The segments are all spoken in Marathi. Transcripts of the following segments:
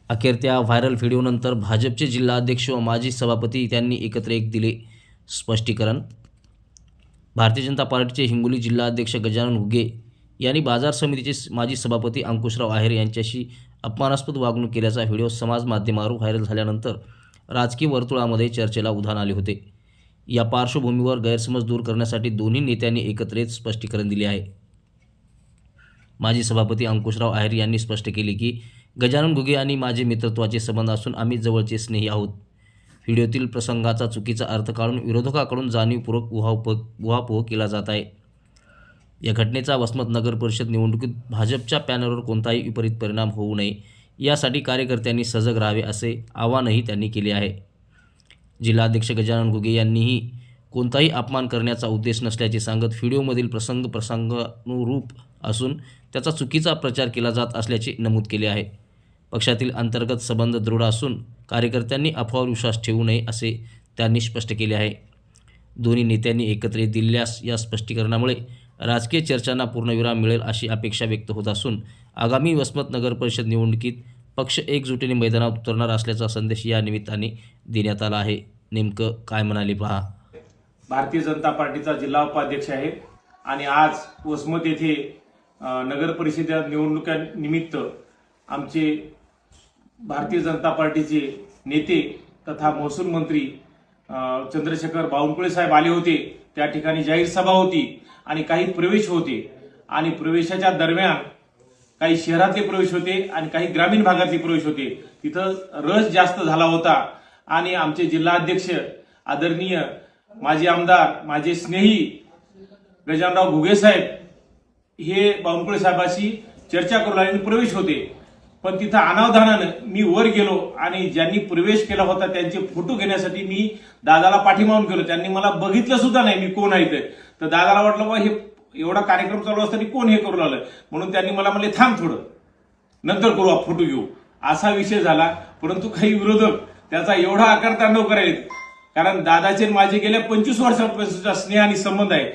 अखेर त्या व्हायरल व्हिडिओनंतर भाजपचे जिल्हाध्यक्ष व माजी सभापती त्यांनी एकत्र एक दिले स्पष्टीकरण। भारतीय जनता पार्टीचे हिंगोली जिल्हाध्यक्ष गजानन घुगे यांनी बाजार समितीचे माजी सभापती अंकुशराव आहेर यांच्याशी अपमानास्पद वागणूक केल्याचा व्हिडिओ समाज माध्यमावर व्हायरल झाल्यानंतर राजकीय वर्तुळामध्ये चर्चेला उधाण आले होते। या पार्श्वभूमीवर गैरसमज दूर करण्यासाठी दोन्ही नेत्यांनी एकत्र एक स्पष्टीकरण दिले आहे। माजी सभापती अंकुशराव आहेर यांनी स्पष्ट केले की गजानन घुगे आणि माझे मित्रत्वाचे संबंध असून आम्ही जवळचे स्नेही आहोत। व्हिडिओतील प्रसंगाचा चुकीचा अर्थ काढून विरोधकाकडून जाणीवपूर्वक उहापोह केला जात आहे। या घटनेचा वसमत नगर परिषद निवडणुकीत भाजपच्या पॅनलवर कोणताही विपरीत परिणाम होऊ नये यासाठी कार्यकर्त्यांनी सजग राहावे असे आवाहनही त्यांनी केले आहे। जिल्हाध्यक्ष गजानन घुगे यांनीही कोणताही अपमान करण्याचा उद्देश नसल्याचे सांगत व्हिडिओमधील प्रसंग प्रसंगानुरूप असून त्याचा चुकीचा प्रचार केला जात असल्याचे नमूद केले आहे। पक्षातील अंतर्गत संबंध दृढ असून कार्यकर्त्यांनी अफवावर विश्वास ठेवू नये असे त्यांनी स्पष्ट केले आहे। दोन्ही नेत्यांनी एकत्र दिल्यास या स्पष्टीकरणामुळे राजकीय चर्चांना पूर्णविराम मिळेल अशी अपेक्षा व्यक्त होत असून आगामी वसमत नगर परिषद निवडणुकीत पक्ष एकजुटीने मैदानात उतरणार असल्याचा संदेश या निमित्ताने देण्यात आला आहे। नेमकं काय म्हणाले पहा। भारतीय जनता पार्टीचा जिल्हा उपाध्यक्ष आहे आणि आज वसमत येथे नगर परिषद निवडणुकीनिमित्त आमचे भारतीय जनता पार्टीचे नेते तथा महसूल मंत्री चंद्रशेखर बावनकुळे साहेब आले होते। त्या ठिकाणी जाहीर सभा होती आणि काही प्रवेश होते आणि प्रवेशाच्या दरम्यान काही शहरातले प्रवेश होते आणि काही ग्रामीण भागातले प्रवेश होते। तिथं रस जास्त झाला होता आणि आमचे जिल्हाध्यक्ष आदरणीय माजी आमदार माझे स्नेही गजानराव घुगे साहेब हे बावनकुळे साहेबांशी चर्चा करू लागले। प्रवेश होते पण तिथं अनावधानानं मी वर गेलो आणि ज्यांनी प्रवेश केला होता त्यांचे फोटो घेण्यासाठी मी दादाला पाठीमागून गेलो। त्यांनी मला बघितलं सुद्धा नाही मी कोण आहे तर दादाला वाटलं बा हे एवढा कार्यक्रम चालू असताना कोण हे करू लागलं म्हणून त्यांनी मला म्हणले थांब थोडं नंतर करू फोटो घेऊ असा विषय झाला। परंतु काही विरोधक त्याचा एवढा आकारतांडव करायचे कारण दादाचे माझे गेल्या 25 वर्षांपासूनचा स्नेह आणि संबंध आहे।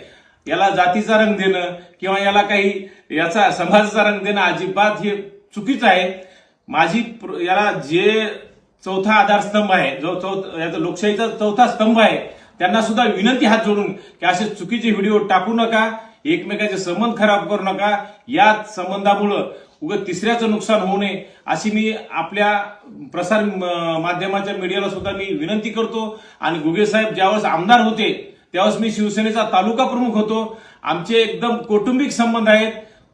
याला जातीचा रंग देणं किंवा याला काही याचा समाजाचा रंग देणं अजिबात हे चुकीचं आहे। माझी याला जे चौथा आधारस्तंभ आहे जो लोकशाहीचा चौथा स्तंभ आहे त्यांना सुद्धा विनंती हात जोडून की असे चुकीचे व्हिडिओ टाकू नका, एकमेकांचे संबंध खराब करू नका। या संबंधामुळे उगाच तिसऱ्याचं नुकसान होऊ नये अशी मी आपल्या प्रसार माध्यमाच्या मीडियाला सुद्धा मी विनंती करतो। आणि घुगे साहेब ज्यावेळेस आमदार होते त्यावेळेस मी शिवसेनेचा तालुका प्रमुख होतो। आमचे एकदम कौटुंबिक संबंध आहेत।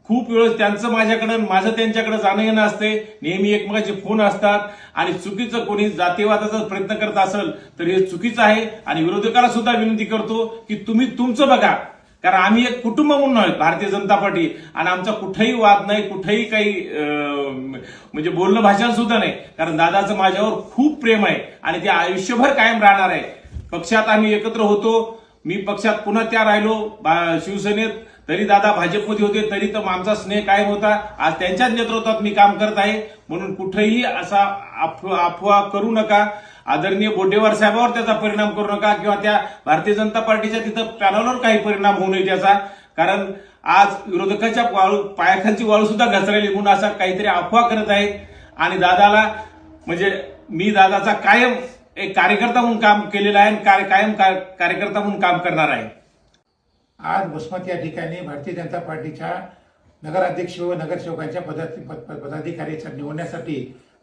खूप वेळेस त्यांचं माझ्याकडे माझं त्यांच्याकडे जाणं येणं असते, नेहमी एकमेकांचे फोन असतात आणि चुकीचं कोणी जातीवादाचा प्रयत्न करत असेल तर हे चुकीचं आहे। आणि विरोधकाला सुद्धा विनंती करतो की तुम्ही तुमचं बघा कारण आम्ही एक कुटुंब म्हणून आहोत भारतीय जनता पार्टी आणि आमचा कुठेही वाद नाही, कुठेही काही म्हणजे बोलणं भाषण सुद्धा नाही कारण दादाचं माझ्यावर खूप प्रेम आहे आणि ते आयुष्यभर कायम राहणार आहे। पक्षात आम्ही एकत्र होतो, मी पक्षात पुन्हा त्या राहिलो शिवसेनेत, तरी दादा भाजपमध्ये होते तरी तर आमचा स्नेह कायम होता। आज त्यांच्याच नेतृत्वात मी काम करत आहे म्हणून कुठेही असा अफवा करू नका। आदरणीय बोडेवार साहेबांवर त्याचा परिणाम करू नका किंवा त्या भारतीय जनता पार्टीच्या तिथं पॅनलवर काही परिणाम होऊ नये त्याचा कारण आज विरोधकाच्या पायाखालची वाळू सुद्धा घसरायली म्हणून असा काहीतरी अफवा करत आहेत। आणि दादाला म्हणजे मी दादाचा कायम एक कार्यकर्ता म्हणून काम केलेलं आहे आणि कायम कार्यकर्ता म्हणून काम करणार आहे। आज वसमत या ठिकाणी भारतीय जनता पार्टीच्या नगराध्यक्ष व नगरसेवकांच्या पदाधिकाऱ्यांच्या निवडण्यासाठी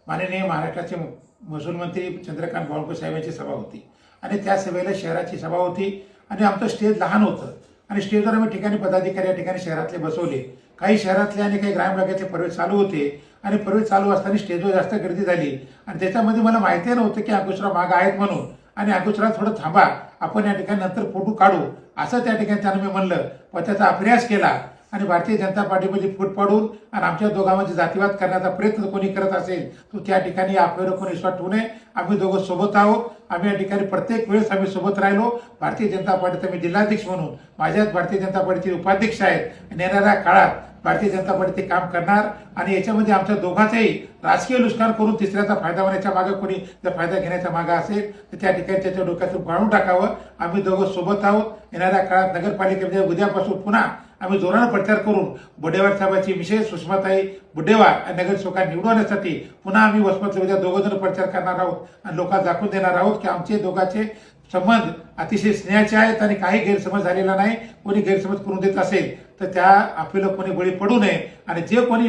माननीय महाराष्ट्राचे महसूल मंत्री चंद्रकांत बावनकुळे साहेबांची सभा होती आणि त्या सभेला शहराची सभा होती आणि आमचं स्टेज लहान होतं आणि स्टेजवर आम्ही ठिकाणी पदाधिकारी या ठिकाणी शहरातले बसवले। काही शहरातले आणि काही ग्रामीण भागातले प्रवेश चालू होते आणि प्रवेश चालू असताना स्टेजवर जास्त गर्दी झाली आणि त्याच्यामध्ये मला माहिती नव्हतं की अंकुशराव माग आहेत म्हणून आणि अंकुशराव थोडं थांबा आपण या ठिकाणी नंतर फोटो काढू असं त्या ठिकाणी त्यानं मी म्हणलं पण त्याचा अभ्यास केला आणि भारतीय जनता पार्टीमध्ये फूट पाडून आणि आमच्या दोघांमध्ये जातीवाद करण्याचा प्रयत्न कोणी करत असेल तो त्या ठिकाणी आपल्यावर कोणी विश्वास ठेवू नये। आम्ही दोघं सोबत आहोत, आम्ही या ठिकाणी प्रत्येक वेळेस आम्ही सोबत राहिलो। भारतीय जनता पार्टीचा मी जिल्हाध्यक्ष म्हणून माझ्याच भारतीय जनता पार्टीचे उपाध्यक्ष आहेत आणि येणाऱ्या काळात भारतीय जनता पार्टी ते काम करणार आणि याच्यामध्ये आमच्या दोघांचंही राजकीय नुकसान करून तिसऱ्याचा फायदा होण्याच्या मागे कोणी जर फायदा घेण्याच्या मागे असेल तर त्या ठिकाणी त्याच्या डोक्यातून काढून टाकावं। आम्ही दोघं सोबत आहोत। येणाऱ्या काळात नगरपालिकेमध्ये उद्यापासून पुन्हा आम्ही जोरानं प्रचार करून बुड्डेवार साहेबांची मिसेस सुषमाताई बुड्डेवार आणि नगरसेवकांना निवडवण्यासाठी पुन्हा आम्ही वसमतला उद्या दोघं जण प्रचार करणार आहोत आणि लोकांना दाखवून देणार आहोत की आमचे दोघांचे संबंध अतिशय स्नेहाचे आहेत आणि काही गैरसमज झालेला नाही. कोणी गैरसमज करून देत असेल तर त्या आपल्याला कोणी बळी पडू नये आणि जे कोणी